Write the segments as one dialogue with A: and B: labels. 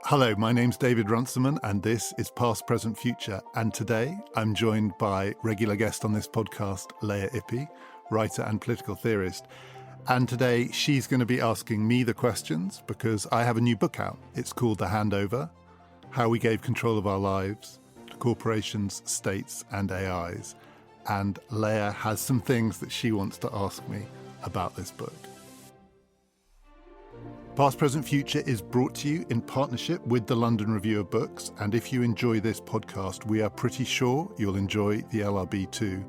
A: Hello, my name's David Runciman, and this is Past, Present, Future. And today I'm joined by regular guest on this podcast, Lea Ypi, writer and political theorist. And today she's going to be asking me the questions because I have a new book out. It's called The Handover: How We Gave Control of Our Lives to Corporations, States and AIs. And Lea has some things that she wants to ask me about this book. Past, Present, Future is brought to you in partnership with the London Review of Books. And if you enjoy this podcast, we are pretty sure you'll enjoy the LRB too.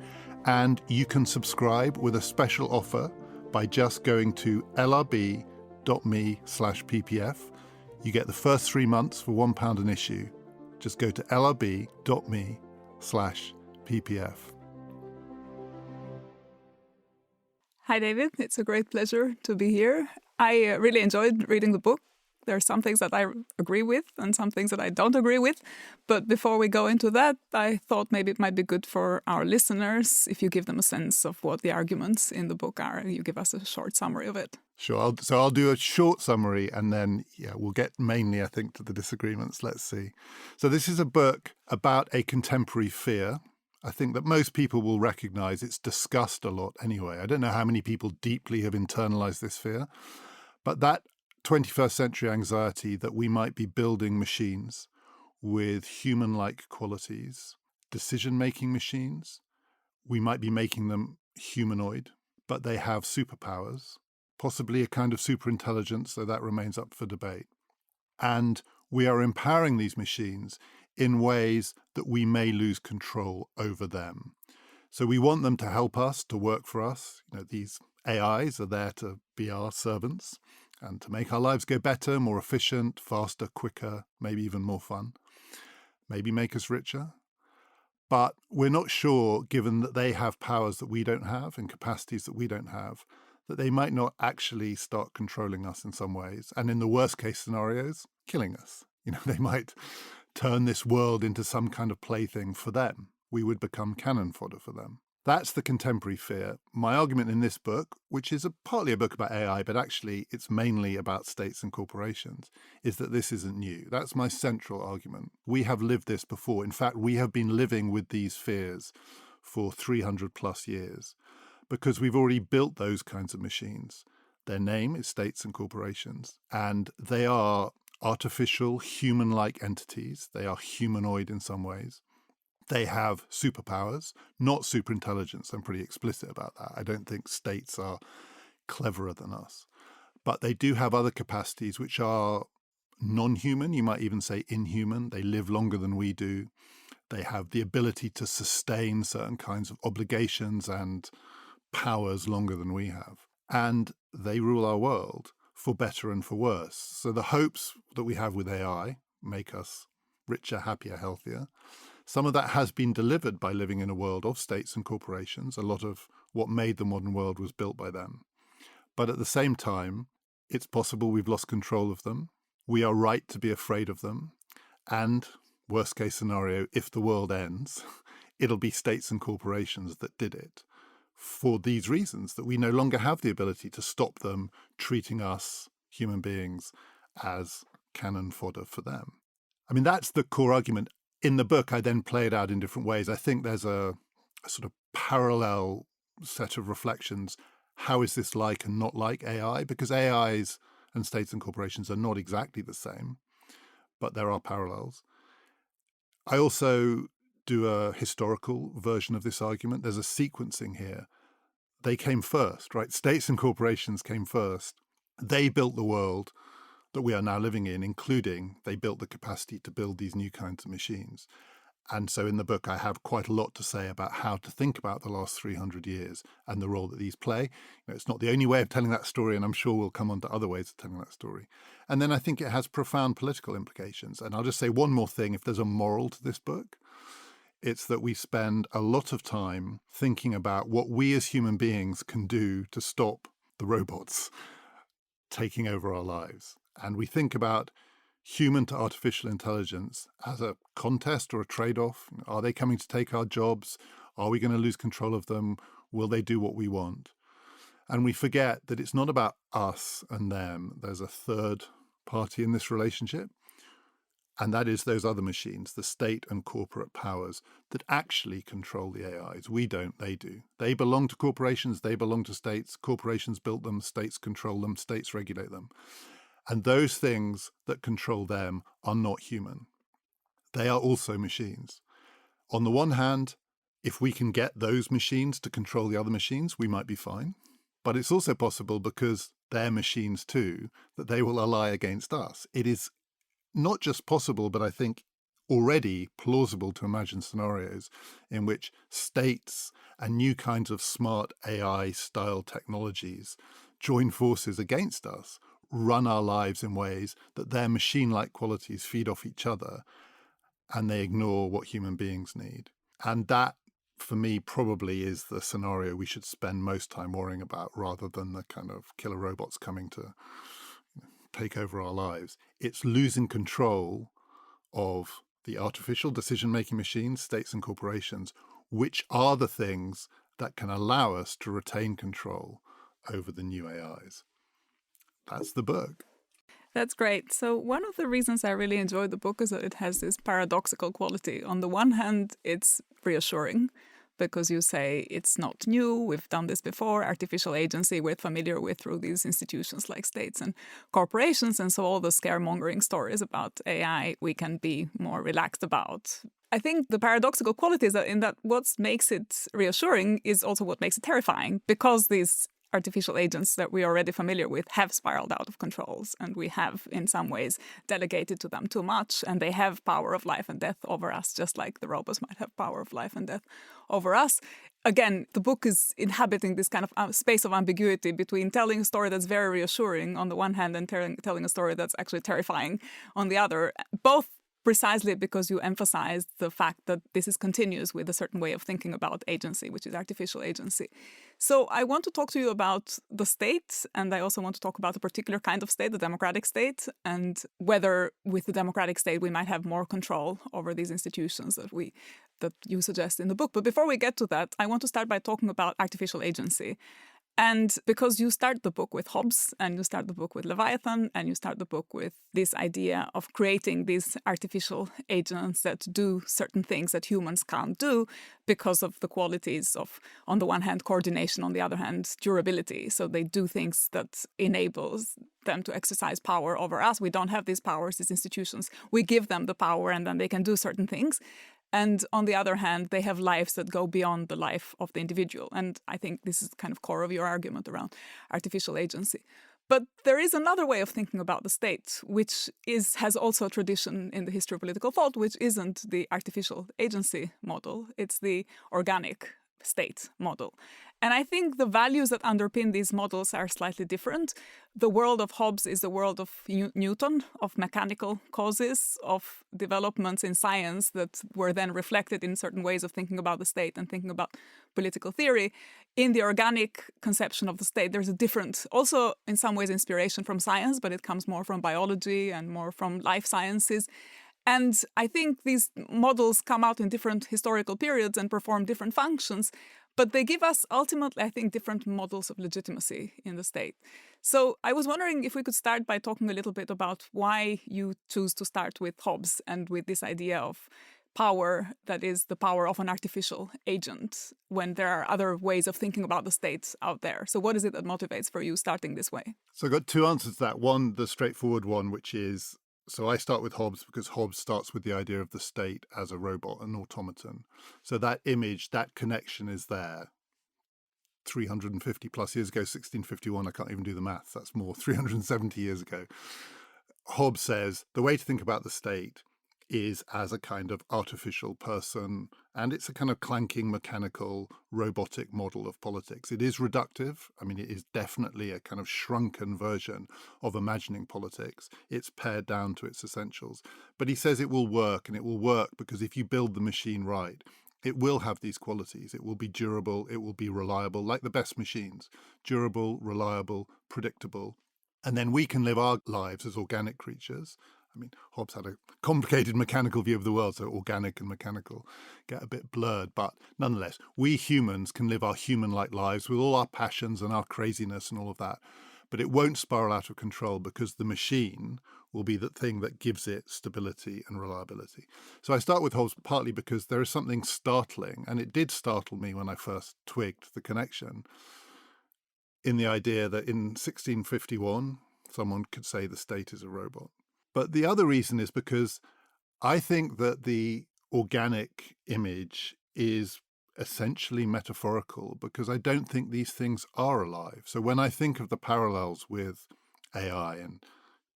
A: And you can subscribe with a special offer by just going to lrb.me/ppf. You get the first 3 months for £1 an issue. Just go to lrb.me/ppf.
B: Hi, David. It's a great pleasure to be here. I really enjoyed reading the book. There are some things that I agree with and some things that I don't agree with. But before we go into that, I thought maybe it might be good for our listeners if you give them a sense of what the arguments in the book are. You give us a short summary of it.
A: Sure. I'll do a short summary and then we'll get mainly, I think, to the disagreements. Let's see. So this is a book about a contemporary fear. I think that most people will recognize it's discussed a lot anyway. I don't know how many people deeply have internalized this fear, but that 21st century anxiety that we might be building machines with human-like qualities, decision-making machines, we might be making them humanoid, but they have superpowers, possibly a kind of superintelligence, so that remains up for debate. And we are empowering these machines in ways that we may lose control over them. So we want them to help us, to work for us. These AIs are there to be our servants and to make our lives go better, more efficient, faster, quicker, maybe even more fun, maybe make us richer. But we're not sure, given that they have powers that we don't have and capacities that we don't have, that they might not actually start controlling us in some ways. And in the worst case scenarios, killing us. They might turn this world into some kind of plaything for them. We would become cannon fodder for them. That's the contemporary fear. My argument in this book, which is partly a book about AI, but actually it's mainly about states and corporations, is that this isn't new. That's my central argument. We have lived this before. In fact, we have been living with these fears for 300 plus years because we've already built those kinds of machines. Their name is states and corporations, and they are artificial, human-like entities. They are humanoid in some ways. They have superpowers, not superintelligence. I'm pretty explicit about that. I don't think states are cleverer than us. But they do have other capacities which are non-human, you might even say inhuman. They live longer than we do. They have the ability to sustain certain kinds of obligations and powers longer than we have. And they rule our world, for better and for worse. So the hopes that we have with AI make us richer, happier, healthier. Some of that has been delivered by living in a world of states and corporations. A lot of what made the modern world was built by them. But at the same time, it's possible we've lost control of them. We are right to be afraid of them. And worst case scenario, if the world ends, it'll be states and corporations that did it. For these reasons, that we no longer have the ability to stop them treating us, human beings, as cannon fodder for them. I mean, that's the core argument. In the book, I then play it out in different ways. I think there's a sort of parallel set of reflections. How is this like and not like AI? Because AIs and states and corporations are not exactly the same, but there are parallels. I also do a historical version of this argument. There's a sequencing here. They came first, right? States and corporations came first. They built the world that we are now living in, including they built the capacity to build these new kinds of machines. And so in the book, I have quite a lot to say about how to think about the last 300 years and the role that these play. It's not the only way of telling that story, and I'm sure we'll come on to other ways of telling that story. And then I think it has profound political implications. And I'll just say one more thing. If there's a moral to this book, it's that we spend a lot of time thinking about what we as human beings can do to stop the robots taking over our lives. And we think about human to artificial intelligence as a contest or a trade-off. Are they coming to take our jobs? Are we going to lose control of them? Will they do what we want? And we forget that it's not about us and them. There's a third party in this relationship. And that is those other machines, the state and corporate powers that actually control the AIs. We don't, they do. They belong to corporations, they belong to states. Corporations built them, states control them, states regulate them. And those things that control them are not human. They are also machines. On the one hand, if we can get those machines to control the other machines, we might be fine. But it's also possible, because they're machines too, that they will ally against us. It is not just possible, but I think already plausible to imagine scenarios in which states and new kinds of smart AI-style technologies join forces against us, run our lives in ways that their machine-like qualities feed off each other, and they ignore what human beings need. And that, for me, probably is the scenario we should spend most time worrying about, rather than the kind of killer robots coming to take over our lives. It's losing control of the artificial decision-making machines, states and corporations, which are the things that can allow us to retain control over the new AIs. That's the book.
B: That's great. So one of the reasons I really enjoyed the book is that it has this paradoxical quality. On the one hand, it's reassuring because you say it's not new, we've done this before, artificial agency we're familiar with through these institutions like states and corporations, and so all the scaremongering stories about AI we can be more relaxed about. I think the paradoxical quality is that what makes it reassuring is also what makes it terrifying, because these artificial agents that we're already familiar with have spiraled out of controls, and we have in some ways delegated to them too much, and they have power of life and death over us, just like the robots might have power of life and death over us. Again, the book is inhabiting this kind of space of ambiguity between telling a story that's very reassuring on the one hand and telling a story that's actually terrifying on the other, both precisely because you emphasized the fact that this is continuous with a certain way of thinking about agency, which is artificial agency. So I want to talk to you about the state, and I also want to talk about a particular kind of state, the democratic state, and whether with the democratic state we might have more control over these institutions that you suggest in the book. But before we get to that, I want to start by talking about artificial agency. And because you start the book with Hobbes, and you start the book with Leviathan, and you start the book with this idea of creating these artificial agents that do certain things that humans can't do because of the qualities of, on the one hand, coordination, on the other hand, durability. So they do things that enables them to exercise power over us. We don't have these powers, these institutions. We give them the power, and then they can do certain things. And on the other hand, they have lives that go beyond the life of the individual. And I think this is kind of core of your argument around artificial agency. But there is another way of thinking about the state, which has also a tradition in the history of political thought, which isn't the artificial agency model. It's the organic state model. And I think the values that underpin these models are slightly different. The world of Hobbes is the world of Newton, of mechanical causes, of developments in science that were then reflected in certain ways of thinking about the state and thinking about political theory. In the organic conception of the state, there's a different, also in some ways inspiration from science, but it comes more from biology and more from life sciences. And I think these models come out in different historical periods and perform different functions, but they give us ultimately, I think, different models of legitimacy in the state. So I was wondering if we could start by talking a little bit about why you choose to start with Hobbes and with this idea of power that is the power of an artificial agent when there are other ways of thinking about the state out there. So what is it that motivates for you starting this way?
A: So I've got two answers to that. One, the straightforward one, which is, so I start with Hobbes because Hobbes starts with the idea of the state as a robot, an automaton. So that image, that connection is there. 350 plus years ago, 1651, I can't even do the maths, that's more, 370 years ago. Hobbes says the way to think about the state is as a kind of artificial person, and it's a kind of clanking, mechanical, robotic model of politics. It is reductive. I mean, it is definitely a kind of shrunken version of imagining politics. It's pared down to its essentials. But he says it will work, and it will work because if you build the machine right, it will have these qualities. It will be durable, it will be reliable, like the best machines. Durable, reliable, predictable. And then we can live our lives as organic creatures, I mean, Hobbes had a complicated mechanical view of the world, so organic and mechanical get a bit blurred. But nonetheless, we humans can live our human-like lives with all our passions and our craziness and all of that. But it won't spiral out of control because the machine will be the thing that gives it stability and reliability. So I start with Hobbes partly because there is something startling, and it did startle me when I first twigged the connection, in the idea that in 1651, someone could say the state is a robot. But the other reason is because I think that the organic image is essentially metaphorical, because I don't think these things are alive. So when I think of the parallels with AI and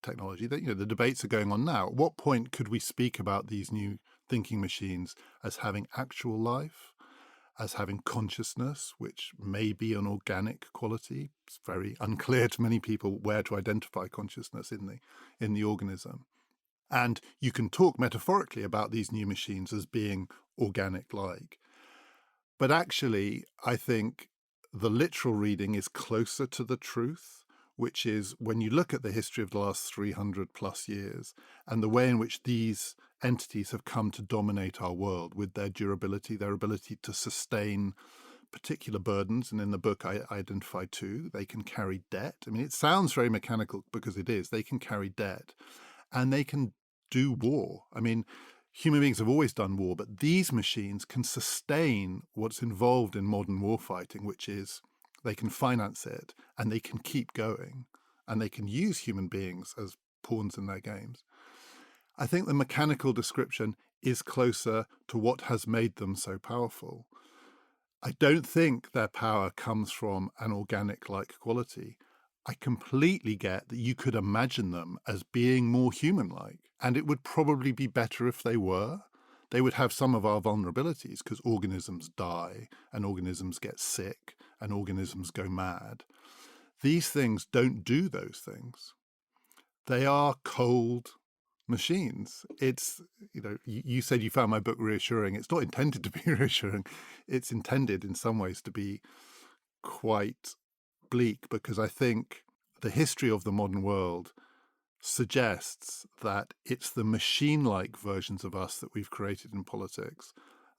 A: technology, that the debates are going on now. At what point could we speak about these new thinking machines as having actual life, as having consciousness, which may be an organic quality? It's very unclear to many people where to identify consciousness in the organism. And you can talk metaphorically about these new machines as being organic-like. But actually, I think the literal reading is closer to the truth, which is when you look at the history of the last 300 plus years and the way in which these entities have come to dominate our world with their durability, their ability to sustain particular burdens. And in the book, I identify two. They can carry debt. I mean, it sounds very mechanical because it is. They can carry debt and they can do war. I mean, human beings have always done war, but these machines can sustain what's involved in modern warfighting, which is they can finance it and they can keep going and they can use human beings as pawns in their games. I think the mechanical description is closer to what has made them so powerful. I don't think their power comes from an organic-like quality. I completely get that you could imagine them as being more human-like, and it would probably be better if they were. They would have some of our vulnerabilities because organisms die and organisms get sick and organisms go mad. These things don't do those things. They are cold machines. It's, you said you found my book reassuring. It's not intended to be reassuring. It's intended in some ways to be quite bleak, because I think the history of the modern world suggests that it's the machine-like versions of us that we've created in politics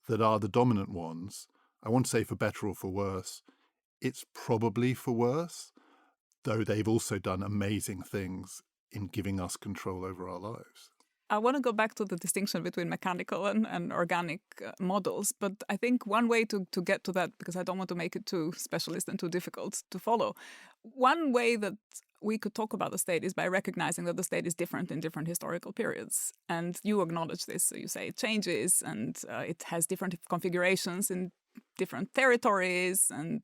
A: that are the dominant ones. I want to say for better or for worse. It's probably for worse, though they've also done amazing things in giving us control over our lives.
B: I want to go back to the distinction between mechanical and organic models, but I think one way to get to that, because I don't want to make it too specialist and too difficult to follow, one way that we could talk about the state is by recognizing that the state is different in different historical periods. And you acknowledge this, so you say it changes and it has different configurations in different territories and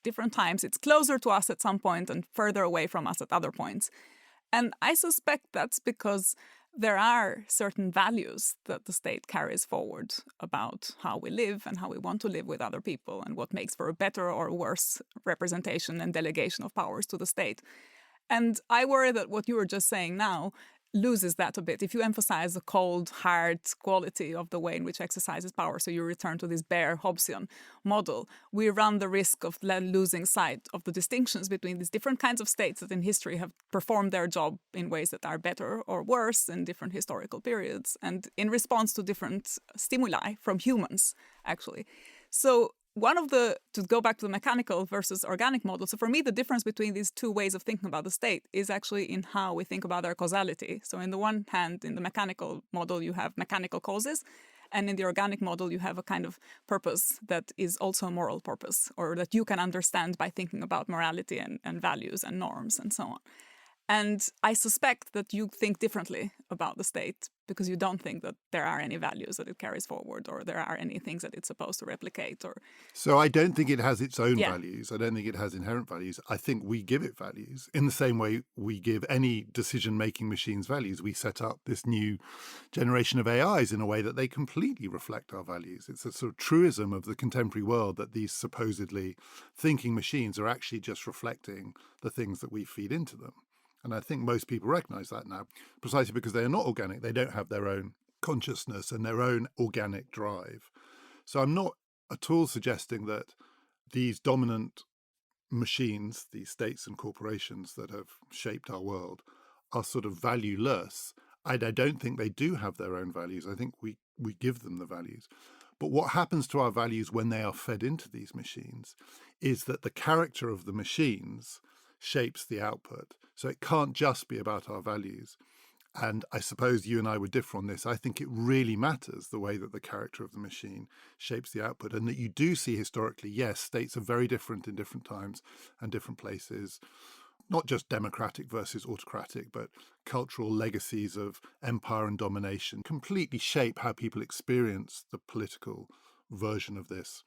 B: different times. It's closer to us at some point and further away from us at other points. And I suspect that's because there are certain values that the state carries forward about how we live and how we want to live with other people and what makes for a better or worse representation and delegation of powers to the state. And I worry that what you were just saying now loses that a bit. If you emphasize the cold, hard quality of the way in which exercises power, so you return to this bare Hobbesian model, we run the risk of losing sight of the distinctions between these different kinds of states that in history have performed their job in ways that are better or worse in different historical periods and in response to different stimuli from humans, actually. So to go back to the mechanical versus organic model, so for me, the difference between these two ways of thinking about the state is actually in how we think about their causality. So in the one hand, in the mechanical model, you have mechanical causes, and in the organic model, you have a kind of purpose that is also a moral purpose, or that you can understand by thinking about morality and values and norms and so on. And I suspect that you think differently about the state because you don't think that there are any values that it carries forward or there are any things that it's supposed to replicate.
A: So I don't think it has its own values. I don't think it has inherent values. I think we give it values in the same way we give any decision-making machines values. We set up this new generation of AIs in a way that they completely reflect our values. It's a sort of truism of the contemporary world that these supposedly thinking machines are actually just reflecting the things that we feed into them. And I think most people recognize that now, precisely because they are not organic. They don't have their own consciousness and their own organic drive. So I'm not at all suggesting that these dominant machines, these states and corporations that have shaped our world, are sort of valueless. I don't think they do have their own values. I think we give them the values. But what happens to our values when they are fed into these machines is that the character of the machines shapes the output. So it can't just be about our values. And I suppose you and I would differ on this. I think it really matters the way that the character of the machine shapes the output, and that you do see historically, yes, states are very different in different times and different places, not just democratic versus autocratic, but cultural legacies of empire and domination completely shape how people experience the political version of this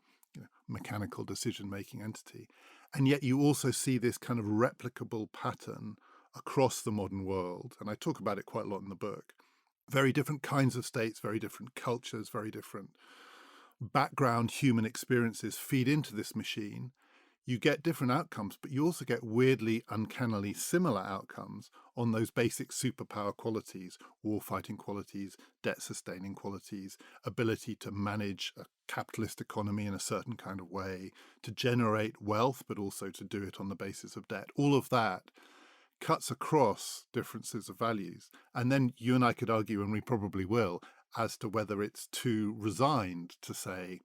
A: mechanical decision-making entity. And yet you also see this kind of replicable pattern across the modern world. And I talk about it quite a lot in the book. Very different kinds of states, very different cultures, very different background human experiences feed into this machine. You get different outcomes, but you also get weirdly, uncannily similar outcomes on those basic superpower qualities, war-fighting qualities, debt-sustaining qualities, ability to manage a capitalist economy in a certain kind of way, to generate wealth, but also to do it on the basis of debt. All of that cuts across differences of values. And then you and I could argue, and we probably will, as to whether it's too resigned to say,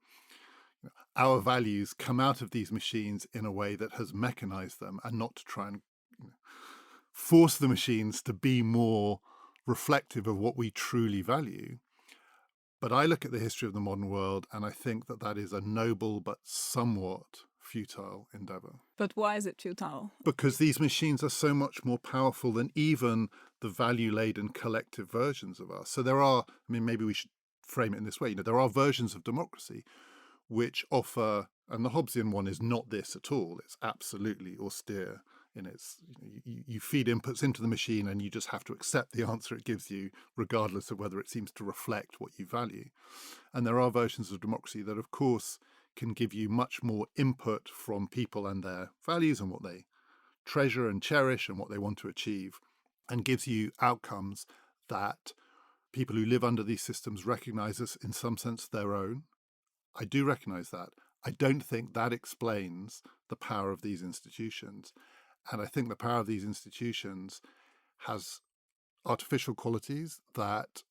A: our values come out of these machines in a way that has mechanized them, and not to try and force the machines to be more reflective of what we truly value. But I look at the history of the modern world and I think that that is a noble but somewhat futile endeavor.
B: But why is it futile?
A: Because these machines are so much more powerful than even the value-laden collective versions of us. So there are, maybe we should frame it in this way, there are versions of democracy which offer, and the Hobbesian one is not this at all, it's absolutely austere in its, you feed inputs into the machine and you just have to accept the answer it gives you, regardless of whether it seems to reflect what you value. And there are versions of democracy that, of course, can give you much more input from people and their values and what they treasure and cherish and what they want to achieve, and gives you outcomes that people who live under these systems recognize as, in some sense, their own. I do recognize that. I don't think that explains the power of these institutions. And I think the power of these institutions has artificial qualities that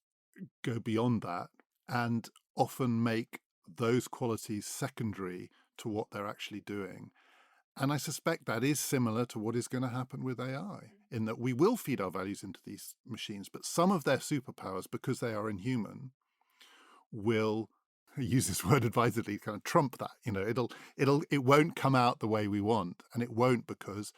A: go beyond that and often make those qualities secondary to what they're actually doing. And I suspect that is similar to what is going to happen with AI, in that we will feed our values into these machines, but some of their superpowers, because they are inhuman, will, use this word advisedly, kind of trump that. It won't come out the way we want, and it won't because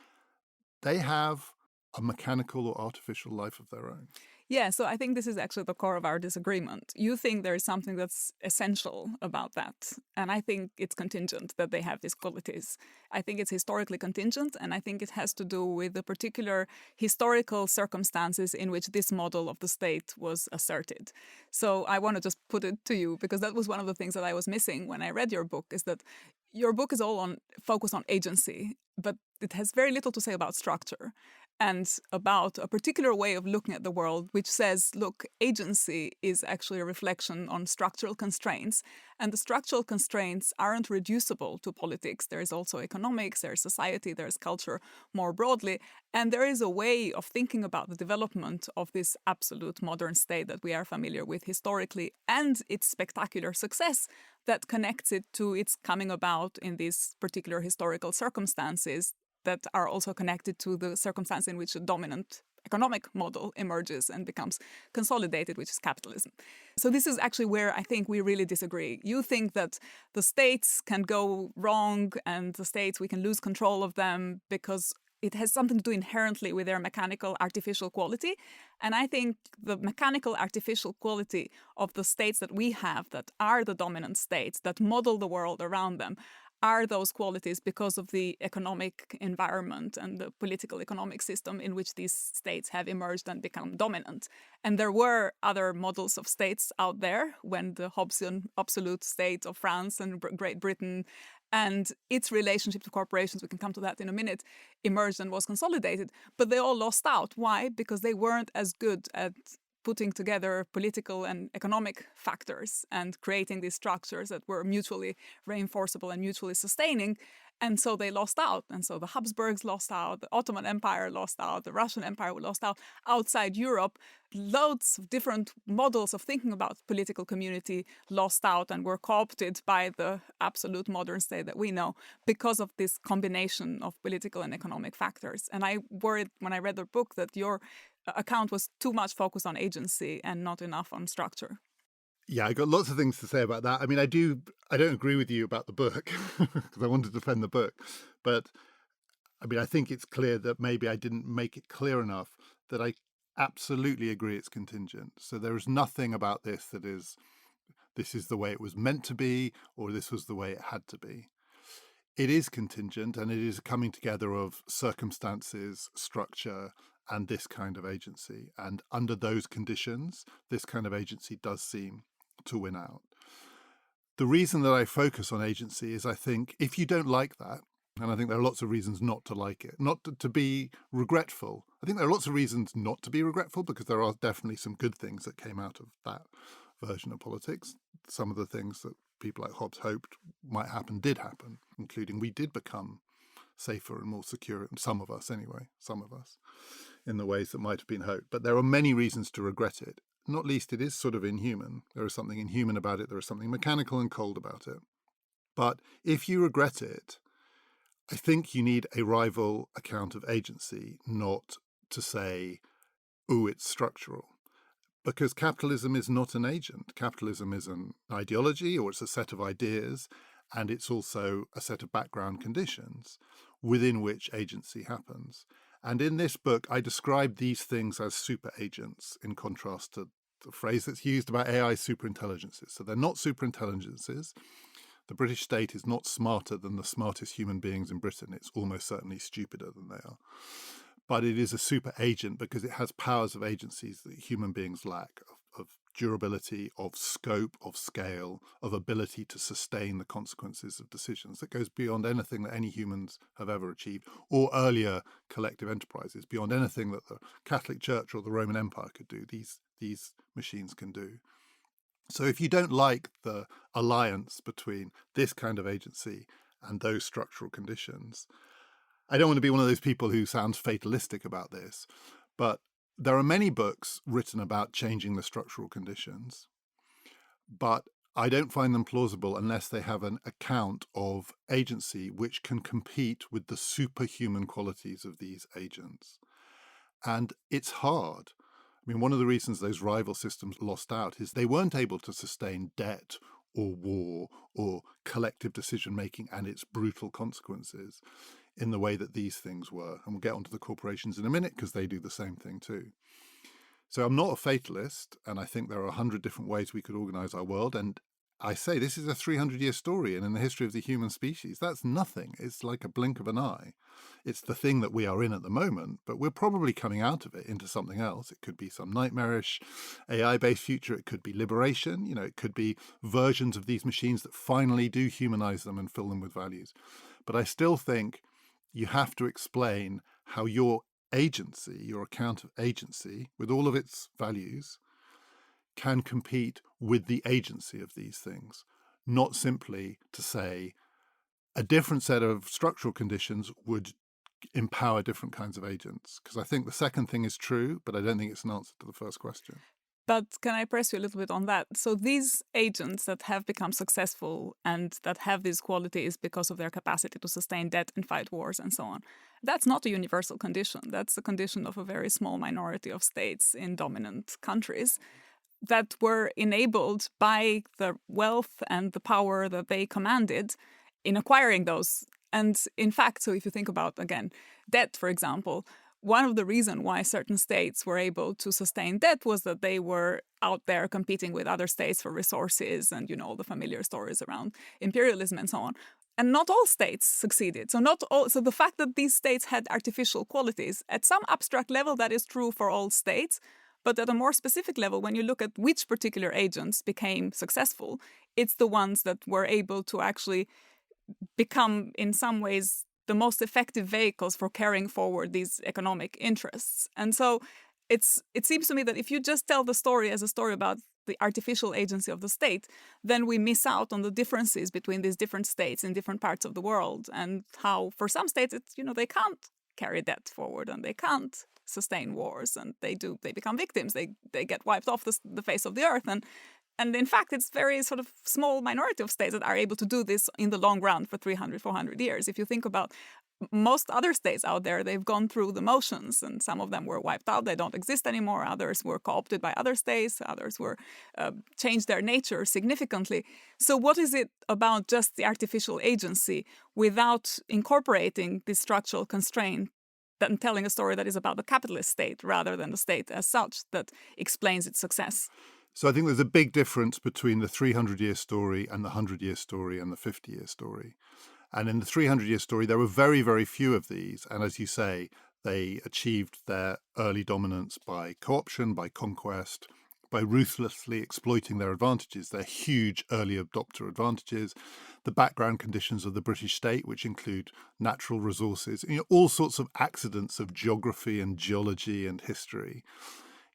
A: they have a mechanical or artificial life of their own.
B: Yeah, so I think this is actually the core of our disagreement. You think there is something that's essential about that, and I think it's contingent that they have these qualities. I think it's historically contingent, and I think it has to do with the particular historical circumstances in which this model of the state was asserted. So I want to just put it to you, because that was one of the things that I was missing when I read your book, is that your book is all focused on agency, but it has very little to say about structure and about a particular way of looking at the world, which says, look, agency is actually a reflection on structural constraints, and the structural constraints aren't reducible to politics. There is also economics, there is society, there is culture more broadly, and there is a way of thinking about the development of this absolute modern state that we are familiar with historically, and its spectacular success that connects it to its coming about in these particular historical circumstances that are also connected to the circumstance in which a dominant economic model emerges and becomes consolidated, which is capitalism. So this is actually where I think we really disagree. You think that the states can go wrong and the states, we can lose control of them because it has something to do inherently with their mechanical artificial quality. And I think the mechanical artificial quality of the states that we have that are the dominant states, that model the world around them, are those qualities because of the economic environment and the political economic system in which these states have emerged and become dominant. And there were other models of states out there when the Hobbesian absolute state of France and Great Britain and its relationship to corporations, we can come to that in a minute, emerged and was consolidated. But they all lost out. Why? Because they weren't as good at putting together political and economic factors and creating these structures that were mutually reinforceable and mutually sustaining. And so they lost out. And so the Habsburgs lost out, the Ottoman Empire lost out, the Russian Empire lost out. Outside Europe, loads of different models of thinking about political community lost out and were co-opted by the absolute modern state that we know because of this combination of political and economic factors. And I worried when I read the book that your account was too much focused on agency and not enough on structure.
A: Yeah, I got lots of things to say about that. I mean, I don't agree with you about the book because I want to defend the book. But I mean, I think it's clear that maybe I didn't make it clear enough that I absolutely agree it's contingent. So there is nothing about this that is, this is the way it was meant to be, or this was the way it had to be. It is contingent, and it is a coming together of circumstances, structure, and this kind of agency. And under those conditions, this kind of agency does seem to win out. The reason that I focus on agency is I think if you don't like that, and I think there are lots of reasons not to like it, not to be regretful. I think there are lots of reasons not to be regretful because there are definitely some good things that came out of that version of politics. Some of the things that people like Hobbes hoped might happen did happen, including we did become safer and more secure, some of us anyway, in the ways that might have been hoped. But there are many reasons to regret it. Not least, it is sort of inhuman. There is something inhuman about it. There is something mechanical and cold about it. But if you regret it, I think you need a rival account of agency, not to say, oh, it's structural. Because capitalism is not an agent. Capitalism is an ideology, or it's a set of ideas, and it's also a set of background conditions within which agency happens. And in this book, I describe these things as super agents, in contrast to the phrase that's used about AI superintelligences. So they're not superintelligences. The British state is not smarter than the smartest human beings in Britain. It's almost certainly stupider than they are. But it is a super agent because it has powers of agencies that human beings lack, of durability, of scope, of scale, of ability to sustain the consequences of decisions that goes beyond anything that any humans have ever achieved, or earlier collective enterprises, beyond anything that the Catholic Church or the Roman Empire could do. These machines can do. So if you don't like the alliance between this kind of agency and those structural conditions, I don't want to be one of those people who sounds fatalistic about this, but there are many books written about changing the structural conditions, but I don't find them plausible unless they have an account of agency which can compete with the superhuman qualities of these agents. And it's hard. I mean, one of the reasons those rival systems lost out is they weren't able to sustain debt or war or collective decision-making and its brutal consequences in the way that these things were. And we'll get onto the corporations in a minute because they do the same thing too. So I'm not a fatalist, and I think there are 100 different ways we could organize our world. And I say this is a 300-year story, and in the history of the human species, that's nothing. It's like a blink of an eye. It's the thing that we are in at the moment, but we're probably coming out of it into something else. It could be some nightmarish AI-based future. It could be liberation. It could be versions of these machines that finally do humanize them and fill them with values. But I still think you have to explain how your agency, your account of agency, with all of its values, can compete with the agency of these things, not simply to say a different set of structural conditions would empower different kinds of agents. Because I think the second thing is true, but I don't think it's an answer to the first question.
B: But can I press you a little bit on that? So these agents that have become successful and that have these qualities because of their capacity to sustain debt and fight wars and so on, that's not a universal condition. That's a condition of a very small minority of states in dominant countries that were enabled by the wealth and the power that they commanded in acquiring those. And in fact, so if you think about, again, debt, for example, one of the reasons why certain states were able to sustain debt was that they were out there competing with other states for resources and, all the familiar stories around imperialism and so on. And not all states succeeded. So the fact that these states had artificial qualities, at some abstract level, that is true for all states. But at a more specific level, when you look at which particular agents became successful, it's the ones that were able to actually become, in some ways, the most effective vehicles for carrying forward these economic interests. And so it seems to me that if you just tell the story as a story about the artificial agency of the state, then we miss out on the differences between these different states in different parts of the world, and how for some states it's, they can't carry that forward and they can't sustain wars, and they become victims, they get wiped off the face of the earth, and in fact it's very sort of small minority of states that are able to do this in the long run for 300, 400 years. If you think about most other states out there, they've gone through the motions, and some of them were wiped out, they don't exist anymore, others were co-opted by other states, others were changed their nature significantly. So what is it about just the artificial agency without incorporating this structural constraint and telling a story that is about the capitalist state rather than the state as such that explains its success?
A: So I think there's a big difference between the 300-year story and the 100-year story and the 50-year story. And in the 300-year story, there were very, very few of these. And as you say, they achieved their early dominance by co-option, by conquest, by ruthlessly exploiting their advantages, their huge early adopter advantages, the background conditions of the British state, which include natural resources, all sorts of accidents of geography and geology and history,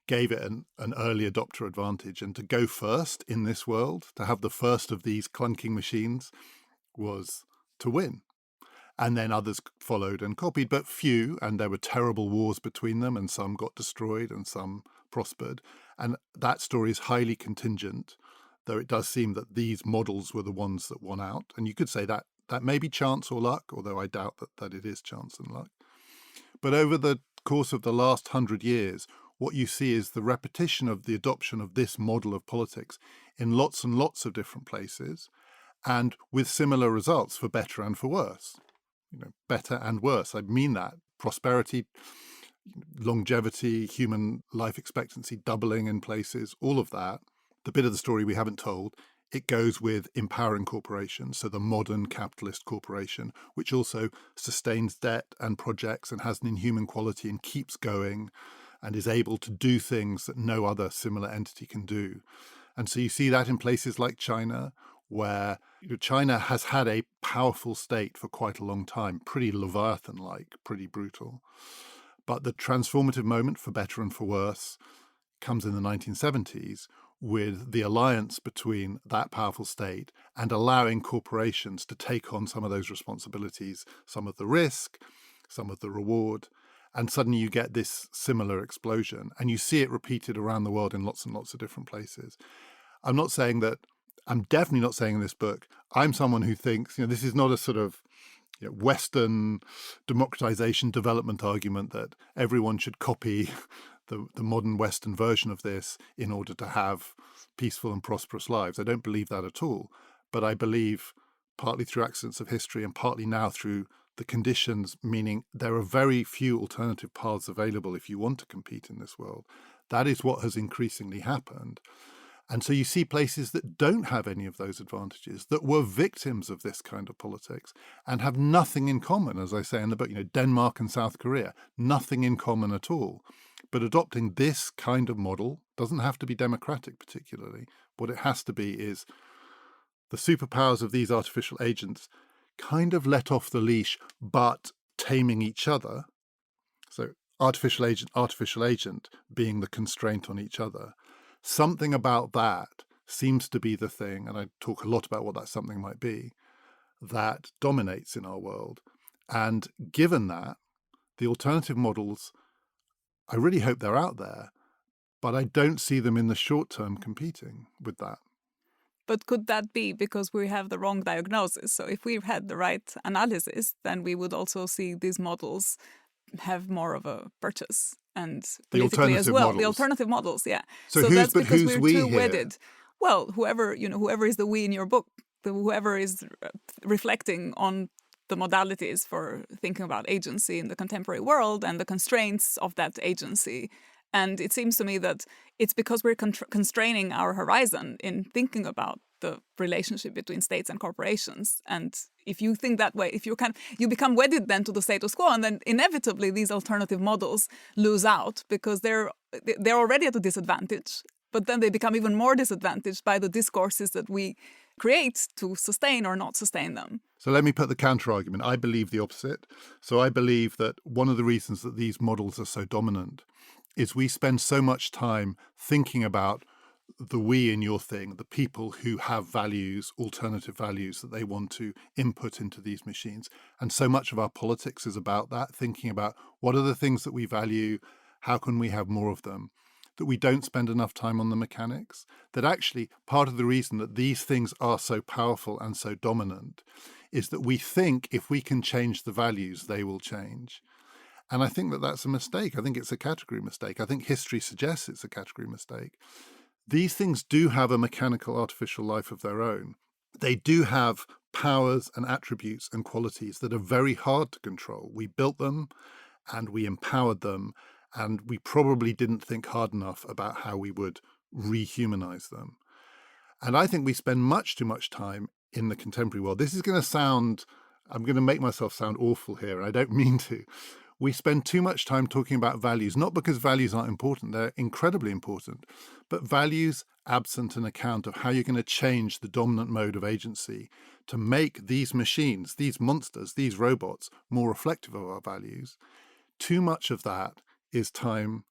A: gave it an early adopter advantage. And to go first in this world, to have the first of these clunking machines, was to win. And then others followed and copied, but few, and there were terrible wars between them, and some got destroyed and some prospered. And that story is highly contingent, though it does seem that these models were the ones that won out. And you could say that may be chance or luck, although I doubt that it is chance and luck. But over the course of the last 100 years, what you see is the repetition of the adoption of this model of politics in lots and lots of different places, and with similar results for better and for worse. Better and worse. I mean that. Prosperity, longevity, human life expectancy doubling in places, all of that. The bit of the story we haven't told, it goes with empowering corporations, so the modern capitalist corporation, which also sustains debt and projects and has an inhuman quality and keeps going and is able to do things that no other similar entity can do. And so you see that in places like China, where China has had a powerful state for quite a long time, pretty Leviathan-like, pretty brutal. But the transformative moment, for better and for worse, comes in the 1970s with the alliance between that powerful state and allowing corporations to take on some of those responsibilities, some of the risk, some of the reward. And suddenly you get this similar explosion, and you see it repeated around the world in lots and lots of different places. I'm definitely not saying in this book, I'm someone who thinks, this is not a sort of Western democratization development argument that everyone should copy the modern Western version of this in order to have peaceful and prosperous lives. I don't believe that at all. But I believe, partly through accidents of history and partly now through the conditions, meaning there are very few alternative paths available if you want to compete in this world. That is what has increasingly happened. And so you see places that don't have any of those advantages, that were victims of this kind of politics and have nothing in common, as I say in the book, Denmark and South Korea, nothing in common at all. But adopting this kind of model doesn't have to be democratic particularly. What it has to be is the superpowers of these artificial agents kind of let off the leash, but taming each other. So artificial agent being the constraint on each other. Something about that seems to be the thing, and I talk a lot about what that something might be, that dominates in our world. And given that, the alternative models, I really hope they're out there, but I don't see them in the short term competing with that.
B: But could that be because we have the wrong diagnosis? So if we had the right analysis, then we would also see these models have more of a purchase, and politically as well.
A: Models.
B: The alternative models, yeah.
A: So
B: that's because
A: who's
B: we're too
A: here?
B: wedded. Well, whoever is the we in your book, whoever is reflecting on the modalities for thinking about agency in the contemporary world and the constraints of that agency. And it seems to me that it's because we're constraining our horizon in thinking about the relationship between states and corporations. And if you think that way, if you become wedded then to the status quo, and then inevitably these alternative models lose out because they're already at a disadvantage. But then they become even more disadvantaged by the discourses that we create to sustain or not sustain them.
A: So let me put the counter-argument. I believe the opposite. So I believe that one of the reasons that these models are so dominant is we spend so much time thinking about the we in your thing, the people who have values, alternative values that they want to input into these machines. And so much of our politics is about that, thinking about what are the things that we value, how can we have more of them, that we don't spend enough time on the mechanics, that actually part of the reason that these things are so powerful and so dominant is that we think if we can change the values, they will change. And I think that that's a mistake. I think it's a category mistake. I think history suggests it's a category mistake. These things do have a mechanical, artificial life of their own. They do have powers and attributes and qualities that are very hard to control. We built them and we empowered them, and we probably didn't think hard enough about how we would rehumanize them. And I think we spend much too much time in the contemporary world. This is going to sound, I'm going to make myself sound awful here, and I don't mean to. We spend too much time talking about values, not because values aren't important, they're incredibly important, but values absent an account of how you're going to change the dominant mode of agency to make these machines, these monsters, these robots more reflective of our values. Too much of that is time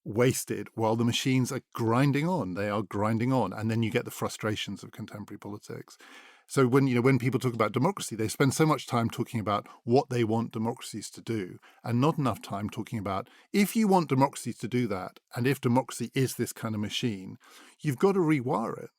A: wasted while the machines are grinding on. They are grinding on. And then you get the frustrations of contemporary politics. So when people talk about democracy, they spend so much time talking about what they want democracies to do and not enough time talking about if you want democracies to do that, and if democracy is this kind of machine, you've got to rewire it.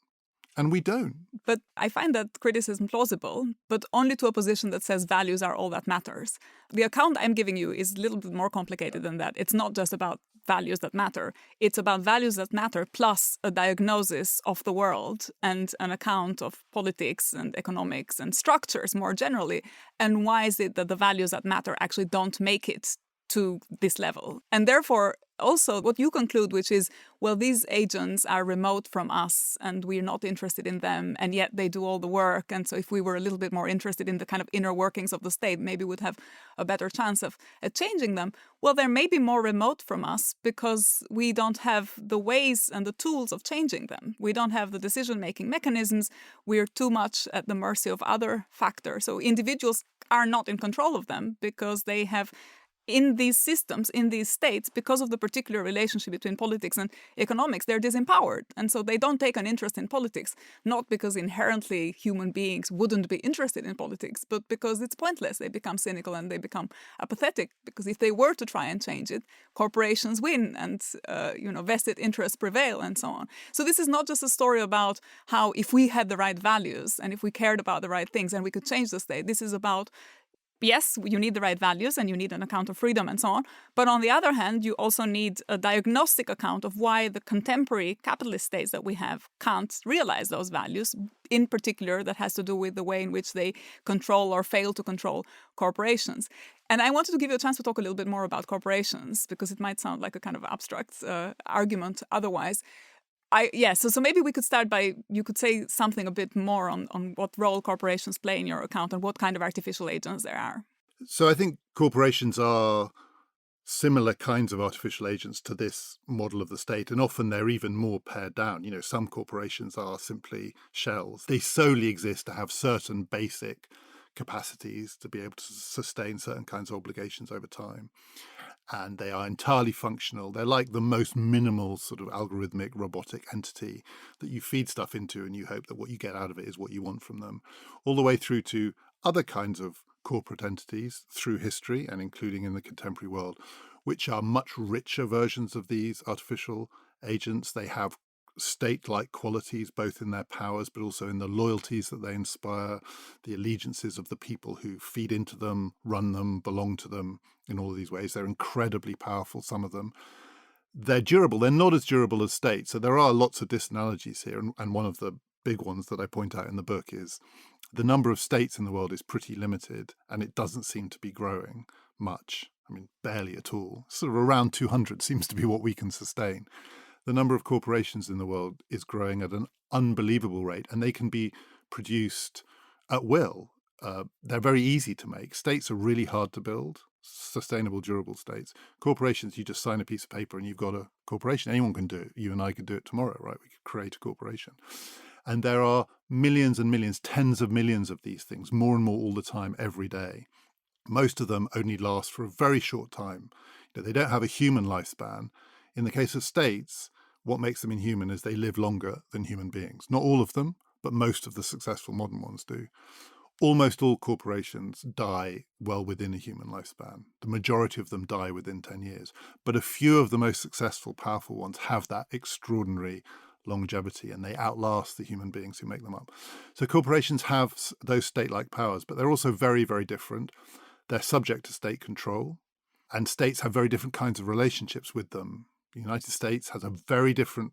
A: And we don't.
B: But I find that criticism plausible, but only to a position that says values are all that matters. The account I'm giving you is a little bit more complicated than that. It's not just about values that matter. It's about values that matter plus a diagnosis of the world and an account of politics and economics and structures more generally. And why is it that the values that matter actually don't make it to this level? And therefore, also what you conclude, which is, well, these agents are remote from us and we're not interested in them, and yet they do all the work. And so if we were a little bit more interested in the kind of inner workings of the state, maybe we'd have a better chance of changing them. Well, they're maybe more remote from us because we don't have the ways and the tools of changing them. We don't have the decision-making mechanisms. We're too much at the mercy of other factors. So individuals are not in control of them because they have, in these systems, in these states, because of the particular relationship between politics and economics, they're disempowered. And so they don't take an interest in politics, not because inherently human beings wouldn't be interested in politics, but because it's pointless. They become cynical and they become apathetic, because if they were to try and change it, corporations win and vested interests prevail and so on. So this is not just a story about how if we had the right values and if we cared about the right things and we could change the state. This is about, yes, you need the right values and you need an account of freedom and so on. But on the other hand, you also need a diagnostic account of why the contemporary capitalist states that we have can't realize those values. In particular, that has to do with the way in which they control or fail to control corporations. And I wanted to give you a chance to talk a little bit more about corporations, because it might sound like a kind of abstract argument otherwise. So maybe we could start by, you could say something a bit more on what role corporations play in your account and what kind of artificial agents there are.
A: So I think corporations are similar kinds of artificial agents to this model of the state, and often they're even more pared down. Some corporations are simply shells. They solely exist to have certain basic capacities to be able to sustain certain kinds of obligations over time. And they are entirely functional. They're like the most minimal sort of algorithmic robotic entity that you feed stuff into and you hope that what you get out of it is what you want from them, all the way through to other kinds of corporate entities through history and including in the contemporary world, which are much richer versions of these artificial agents. They have state-like qualities, both in their powers, but also in the loyalties that they inspire, the allegiances of the people who feed into them, run them, belong to them in all of these ways. They're incredibly powerful, some of them. They're durable. They're not as durable as states. So there are lots of disanalogies here. And one of the big ones that I point out in the book is the number of states in the world is pretty limited, and it doesn't seem to be growing much. I mean, barely at all. Sort of around 200 seems to be what we can sustain. The number of corporations in the world is growing at an unbelievable rate, and they can be produced at will. They're very easy to make. States are really hard to build, sustainable, durable states. Corporations, you just sign a piece of paper and you've got a corporation. Anyone can do it. You and I could do it tomorrow, right? We could create a corporation. And there are millions and millions, tens of millions of these things, more and more all the time, every day. Most of them only last for a very short time. They don't have a human lifespan. In the case of states, what makes them inhuman is they live longer than human beings. Not all of them, but most of the successful modern ones do. Almost all corporations die well within a human lifespan. The majority of them die within 10 years. But a few of the most successful, powerful ones have that extraordinary longevity, and they outlast the human beings who make them up. So corporations have those state-like powers, but they're also very, very different. They're subject to state control, and states have very different kinds of relationships with them. The United States has a very different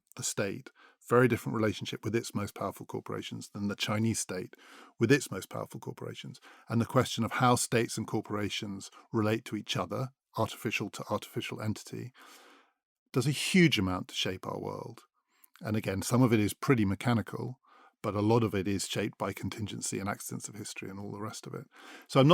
A: relationship with its most powerful corporations than the Chinese state with its most powerful corporations. And the question of how states and corporations relate to each other, artificial to artificial entity, does a huge amount to shape our world. And again, some of it is pretty mechanical, but a lot of it is shaped by contingency and accidents of history and all the rest of it. So I'm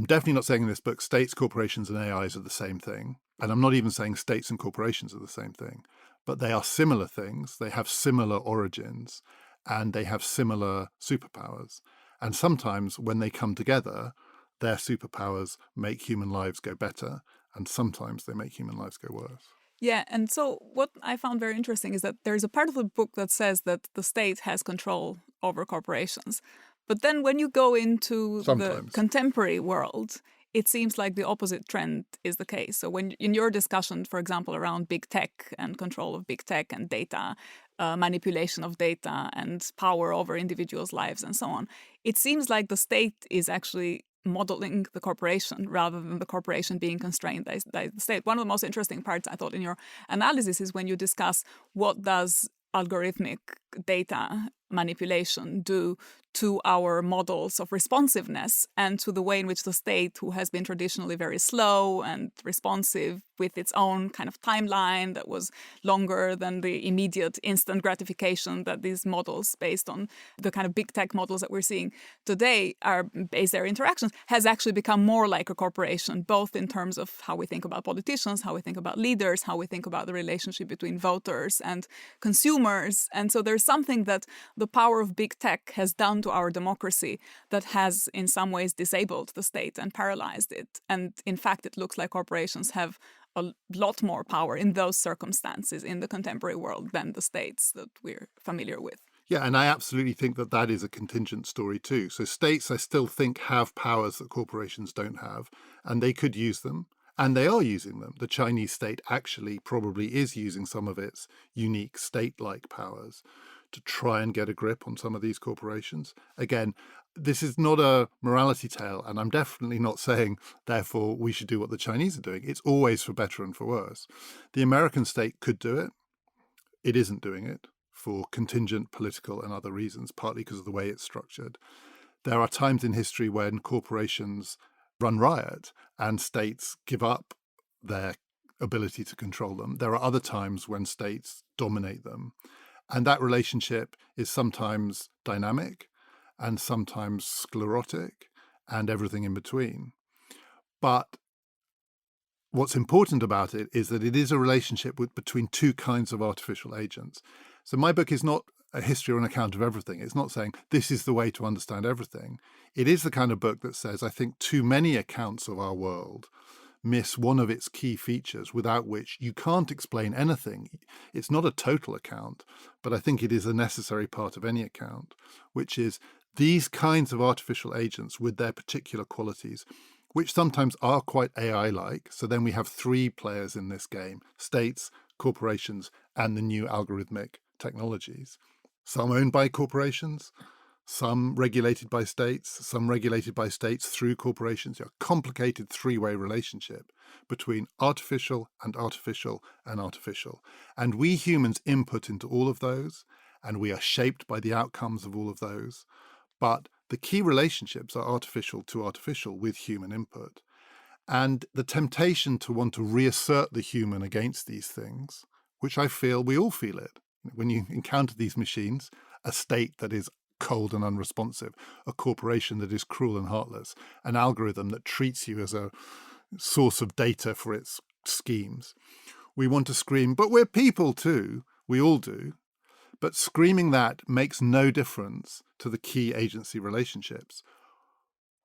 A: definitely not saying in this book states, corporations, and AIs are the same thing. And I'm not even saying states and corporations are the same thing. But they are similar things. They have similar origins, and they have similar superpowers. And sometimes when they come together, their superpowers make human lives go better, and sometimes they make human lives go worse.
B: Yeah, and so what I found very interesting is that there's a part of the book that says that the state has control over corporations. But then when you go into the contemporary world, it seems like the opposite trend is the case. So when in your discussion, for example, around big tech and control of big tech and data, manipulation of data and power over individuals' lives and so on, it seems like the state is actually modeling the corporation rather than the corporation being constrained by the state. One of the most interesting parts, I thought, in your analysis is when you discuss what does algorithmic data manipulation do to our models of responsiveness and to the way in which the state, who has been traditionally very slow and responsive with its own kind of timeline that was longer than the immediate instant gratification that these models based on the kind of big tech models that we're seeing today are based their interactions, has actually become more like a corporation, both in terms of how we think about politicians, how we think about leaders, how we think about the relationship between voters and consumers. And so there's something that the power of big tech has done to our democracy that has in some ways disabled the state and paralyzed it. And in fact, it looks like corporations have a lot more power in those circumstances in the contemporary world than the states that we're familiar with.
A: Yeah, and I absolutely think that that is a contingent story too. So states, I still think, have powers that corporations don't have, and they could use them. And they are using them. The Chinese state actually probably is using some of its unique state-like powers to try and get a grip on some of these corporations. Again, this is not a morality tale, and I'm definitely not saying, therefore, we should do what the Chinese are doing. It's always for better and for worse. The American state could do it. It isn't doing it for contingent political and other reasons, partly because of the way it's structured. There are times in history when corporations run riot and states give up their ability to control them. There are other times when states dominate them. And that relationship is sometimes dynamic and sometimes sclerotic and everything in between. But what's important about it is that it is a relationship between two kinds of artificial agents. So my book is not a history or an account of everything. It's not saying this is the way to understand everything. It is the kind of book that says, I think too many accounts of our world miss one of its key features without which you can't explain anything. It's not a total account, but I think it is a necessary part of any account, which is these kinds of artificial agents with their particular qualities, which sometimes are quite AI-like. So then we have three players in this game: states, corporations, and the new algorithmic technologies. Some owned by corporations, some regulated by states, some regulated by states through corporations. A complicated three-way relationship between artificial and artificial and artificial. And we humans input into all of those, and we are shaped by the outcomes of all of those. But the key relationships are artificial to artificial with human input. And the temptation to want to reassert the human against these things, which I feel we all feel it. When you encounter these machines, a state that is cold and unresponsive, a corporation that is cruel and heartless, an algorithm that treats you as a source of data for its schemes. We want to scream, but we're people too. We all do. But screaming that makes no difference to the key agency relationships.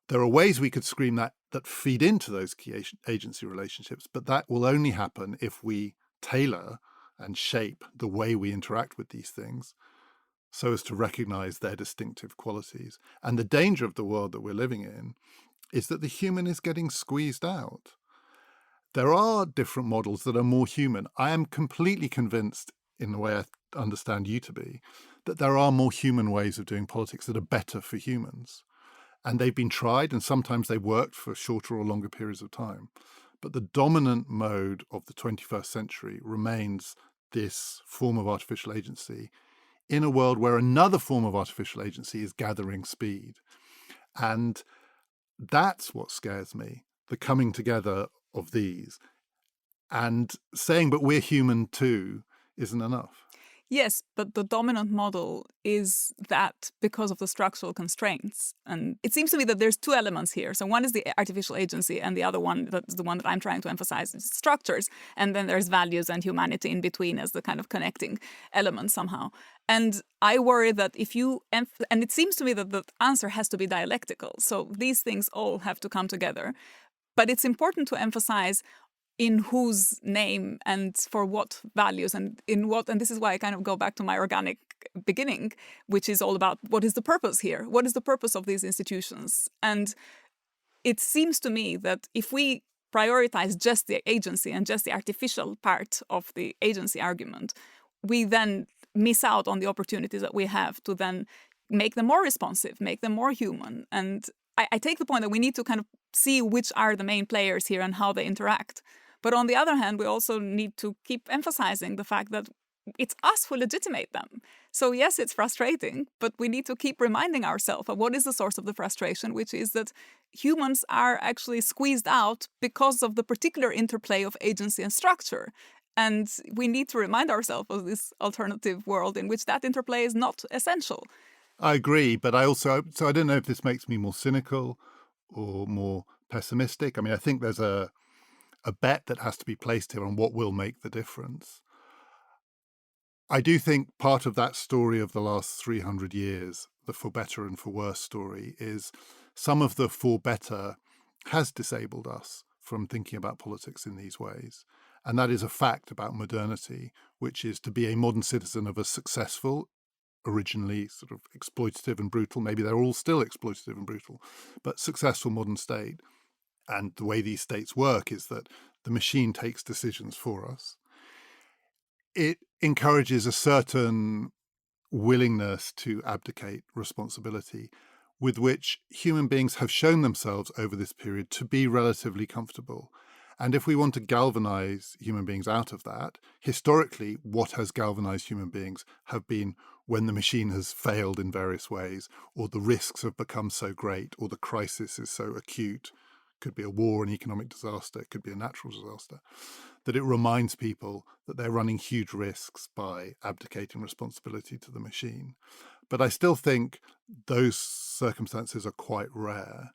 A: There are ways we could scream that feed into those key agency relationships, but that will only happen if we tailor and shape the way we interact with these things so as to recognize their distinctive qualities. And the danger of the world that we're living in is that the human is getting squeezed out. There are different models that are more human. I am completely convinced, in the way I understand you to be, that there are more human ways of doing politics that are better for humans. And they've been tried, and sometimes they worked for shorter or longer periods of time. But the dominant mode of the 21st century remains this form of artificial agency in a world where another form of artificial agency is gathering speed. And that's what scares me, the coming together of these. And saying, but we're human too, isn't enough.
B: Yes, but the dominant model is that because of the structural constraints. And it seems to me that there's two elements here. So one is the artificial agency, and the other one, that's the one that I'm trying to emphasize, is structures. And then there's values and humanity in between as the kind of connecting element somehow. And I worry that if you, and it seems to me that the answer has to be dialectical. So these things all have to come together. But it's important to emphasize in whose name and for what values and in what, and this is why I kind of go back to my organic beginning, which is all about what is the purpose here? What is the purpose of these institutions? And it seems to me that if we prioritize just the agency and just the artificial part of the agency argument, we then miss out on the opportunities that we have to then make them more responsive, make them more human. And I take the point that we need to kind of see which are the main players here and how they interact. But on the other hand, we also need to keep emphasizing the fact that it's us who legitimate them. So yes, it's frustrating, but we need to keep reminding ourselves of what is the source of the frustration, which is that humans are actually squeezed out because of the particular interplay of agency and structure. And we need to remind ourselves of this alternative world in which that interplay is not essential.
A: I agree, but I don't know if this makes me more cynical or more pessimistic. I mean, I think there's a bet that has to be placed here on what will make the difference. I do think part of that story of the last 300 years, the for better and for worse story, is some of the for better has disabled us from thinking about politics in these ways. And that is a fact about modernity, which is to be a modern citizen of a successful, originally sort of exploitative and brutal, maybe they're all still exploitative and brutal, but successful modern state. And the way these states work is that the machine takes decisions for us. It encourages a certain willingness to abdicate responsibility with which human beings have shown themselves over this period to be relatively comfortable. And if we want to galvanize human beings out of that, historically, what has galvanized human beings have been when the machine has failed in various ways, or the risks have become so great, or the crisis is so acute. Could be a war, an economic disaster, it could be a natural disaster, that it reminds people that they're running huge risks by abdicating responsibility to the machine. But I still think those circumstances are quite rare.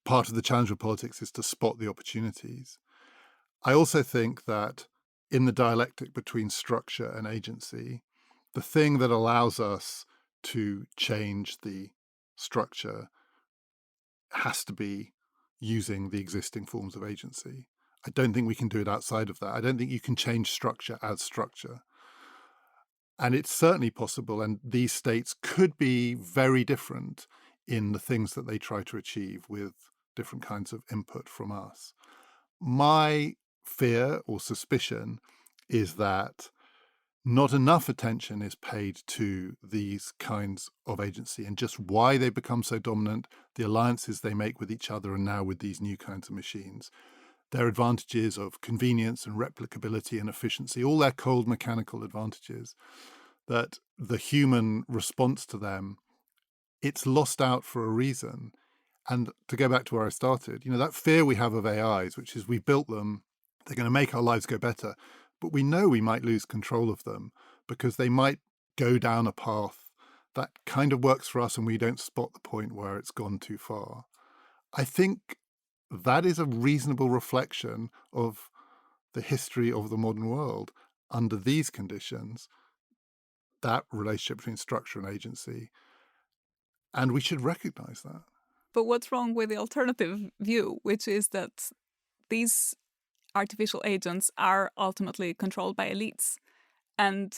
A: Part of the challenge of politics is to spot the opportunities. I also think that in the dialectic between structure and agency, the thing that allows us to change the structure has to be using the existing forms of agency. I don't think we can do it outside of that. I don't think you can change structure as structure. And it's certainly possible, and these states could be very different in the things that they try to achieve with different kinds of input from us. My fear or suspicion is that not enough attention is paid to these kinds of agency and just why they become so dominant, the alliances they make with each other and now with these new kinds of machines, their advantages of convenience and replicability and efficiency, all their cold mechanical advantages, that the human response to them, it's lost out for a reason. And to go back to where I started, that fear we have of AIs, which is we built them, they're going to make our lives go better. But we know we might lose control of them because they might go down a path that kind of works for us and we don't spot the point where it's gone too far. I think that is a reasonable reflection of the history of the modern world under these conditions, that relationship between structure and agency. And we should recognize that.
B: But what's wrong with the alternative view, which is that these artificial agents are ultimately controlled by elites? and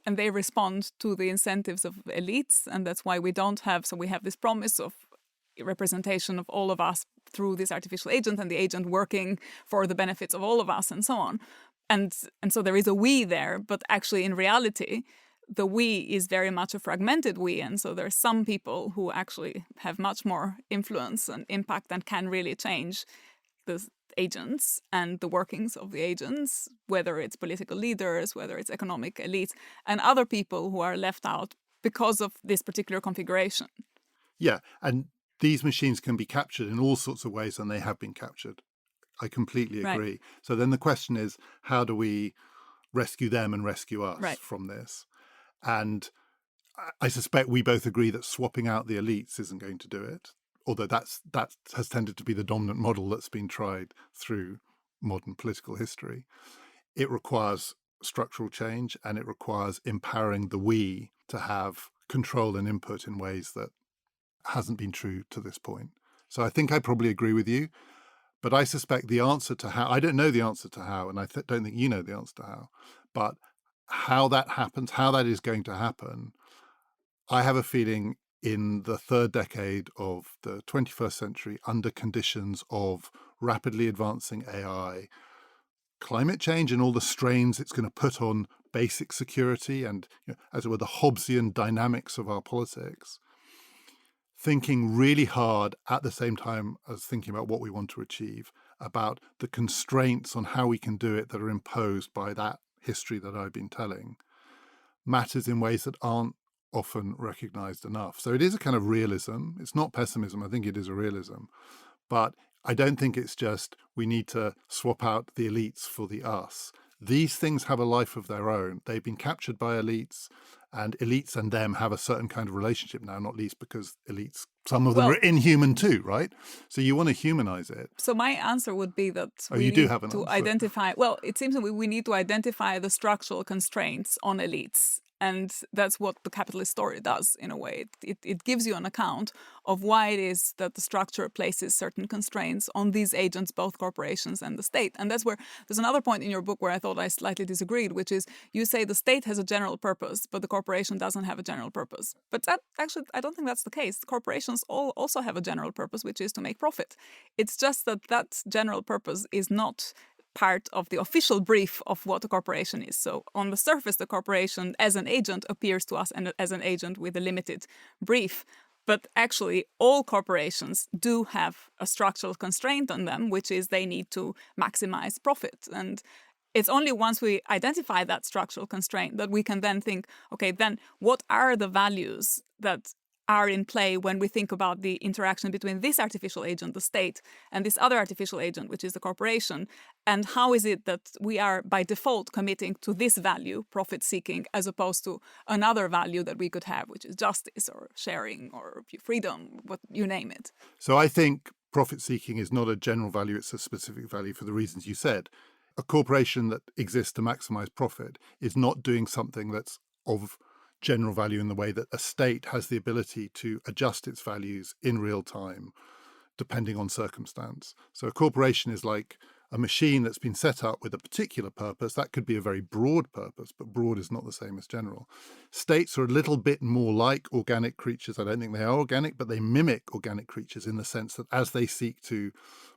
B: they respond to the incentives of elites, and that's why we don't have. So we have this promise of representation of all of us through this artificial agent, and the agent working for the benefits of all of us, and so on. And so there is a we there, but actually in reality, the we is very much a fragmented we, and so there's some people who actually have much more influence and impact and can really change the agents and the workings of the agents, whether it's political leaders, whether it's economic elites, and other people who are left out because of this particular configuration.
A: Yeah, and these machines can be captured in all sorts of ways, and they have been captured. I completely agree.
B: Right.
A: So then the question is, how do we rescue them and rescue us from this? And I suspect we both agree that swapping out the elites isn't going to do it, although that has tended to be the dominant model that's been tried through modern political history. It requires structural change, and it requires empowering the we to have control and input in ways that hasn't been true to this point. So I think I probably agree with you, but I suspect the answer to how, I don't know the answer to how, and I don't think you know the answer to how, but how that happens, how that is going to happen, I have a feeling in the third decade of the 21st century, under conditions of rapidly advancing AI, climate change and all the strains it's going to put on basic security and, as it were, the Hobbesian dynamics of our politics, thinking really hard at the same time as thinking about what we want to achieve, about the constraints on how we can do it that are imposed by that history that I've been telling, matters in ways that aren't often recognized enough. So it is a kind of realism. It's not pessimism. I think it is a realism. But I don't think it's just we need to swap out the elites for the us. These things have a life of their own. They've been captured by elites, and elites and them have a certain kind of relationship now, not least because elites, some of them are inhuman too, right? So you want to humanize it.
B: So my answer would be that
A: we need to
B: identify, well, it seems that we need to identify the structural constraints on elites. And that's what the capitalist story does, in a way. It gives you an account of why it is that the structure places certain constraints on these agents, both corporations and the state. And that's where there's another point in your book where I thought I slightly disagreed, which is you say the state has a general purpose, but the corporation doesn't have a general purpose. But that actually, I don't think that's the case. Corporations also have a general purpose, which is to make profit. It's just that general purpose is not part of the official brief of what a corporation is. So on the surface, the corporation as an agent appears to us and as an agent with a limited brief. But actually, all corporations do have a structural constraint on them, which is they need to maximize profit. And it's only once we identify that structural constraint that we can then think, okay, then what are the values that are in play when we think about the interaction between this artificial agent, the state, and this other artificial agent, which is the corporation, and how is it that we are by default committing to this value, profit-seeking, as opposed to another value that we could have, which is justice or sharing or freedom, what you name it.
A: So I think profit-seeking is not a general value, it's a specific value for the reasons you said. A corporation that exists to maximize profit is not doing something that's of general value in the way that a state has the ability to adjust its values in real time, depending on circumstance. So a corporation is like a machine that's been set up with a particular purpose. That could be a very broad purpose, but broad is not the same as general. States are a little bit more like organic creatures. I don't think they are organic, but they mimic organic creatures in the sense that as they seek to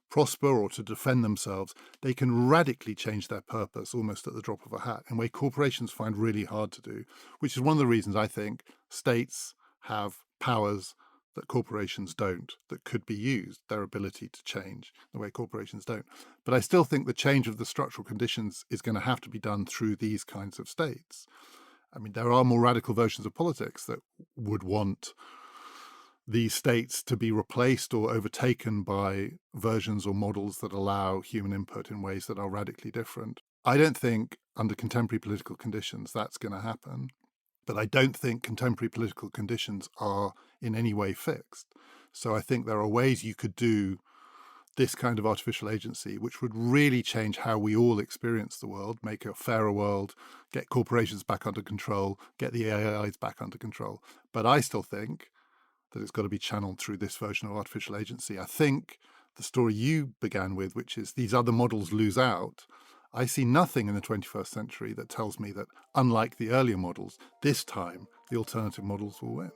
A: prosper or to defend themselves, they can radically change their purpose almost at the drop of a hat, in a way corporations find really hard to do, which is one of the reasons I think states have powers that corporations don't, that could be used, their ability to change the way corporations don't. But I still think the change of the structural conditions is going to have to be done through these kinds of states. I mean, there are more radical versions of politics that would want these states to be replaced or overtaken by versions or models that allow human input in ways that are radically different. I don't think under contemporary political conditions that's going to happen, but I don't think contemporary political conditions are in any way fixed. So I think there are ways you could do this kind of artificial agency, which would really change how we all experience the world, make a fairer world, get corporations back under control, get the AIs back under control. But I still think that it's got to be channeled through this version of artificial agency. I think the story you began with, which is these other models lose out, I see nothing in the 21st century that tells me that, unlike the earlier models, this time the alternative models will win.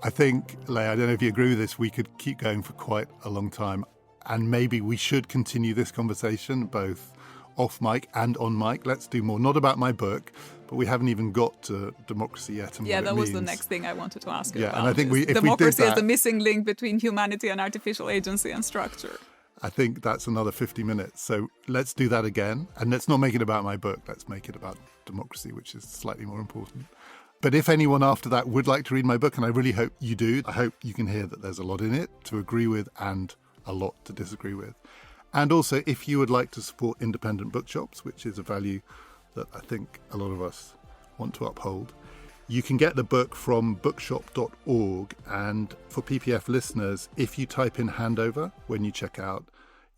A: I think, Lea, I don't know if you agree with this, we could keep going for quite a long time. And maybe we should continue this conversation both off mic and on mic. Let's do more. Not about my book, but we haven't even got to democracy yet. And
B: yeah,
A: what
B: that
A: it
B: was
A: means.
B: the next thing I wanted to ask you
A: Yeah,
B: about.
A: and I think if
B: democracy
A: we did that,
B: is the missing link between humanity and artificial agency and structure.
A: I think that's another 50 minutes. So let's do that again. And let's not make it about my book. Let's make it about democracy, which is slightly more important. But if anyone after that would like to read my book, and I really hope you do, I hope you can hear that there's a lot in it to agree with and a lot to disagree with. And also, if you would like to support independent bookshops, which is a value that I think a lot of us want to uphold, you can get the book from bookshop.org. And for PPF listeners, if you type in Handover when you check out,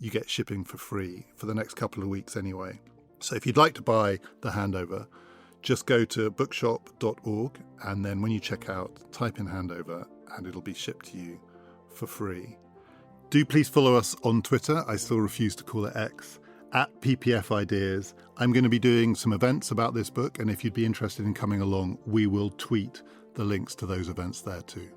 A: you get shipping for free for the next couple of weeks anyway. So if you'd like to buy the Handover, just go to bookshop.org, and then when you check out, type in Handover and it'll be shipped to you for free. Do please follow us on Twitter. I still refuse to call it X, at PPF Ideas. I'm going to be doing some events about this book, and if you'd be interested in coming along, we will tweet the links to those events there too.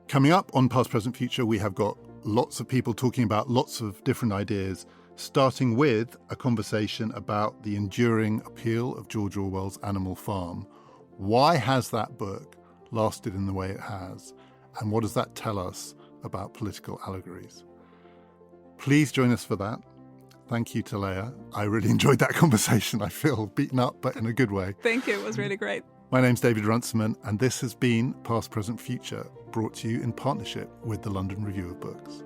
A: Coming up on Past, Present, Future, we have got lots of people talking about lots of different ideas, starting with a conversation about the enduring appeal of George Orwell's Animal Farm. Why has that book lasted in the way it has? And what does that tell us about political allegories? Please join us for that. Thank you to Lea. I really enjoyed that conversation. I feel beaten up, but in a good way.
B: Thank you. It was really great.
A: My name's David Runciman, and this has been Past, Present, Future, brought to you in partnership with the London Review of Books.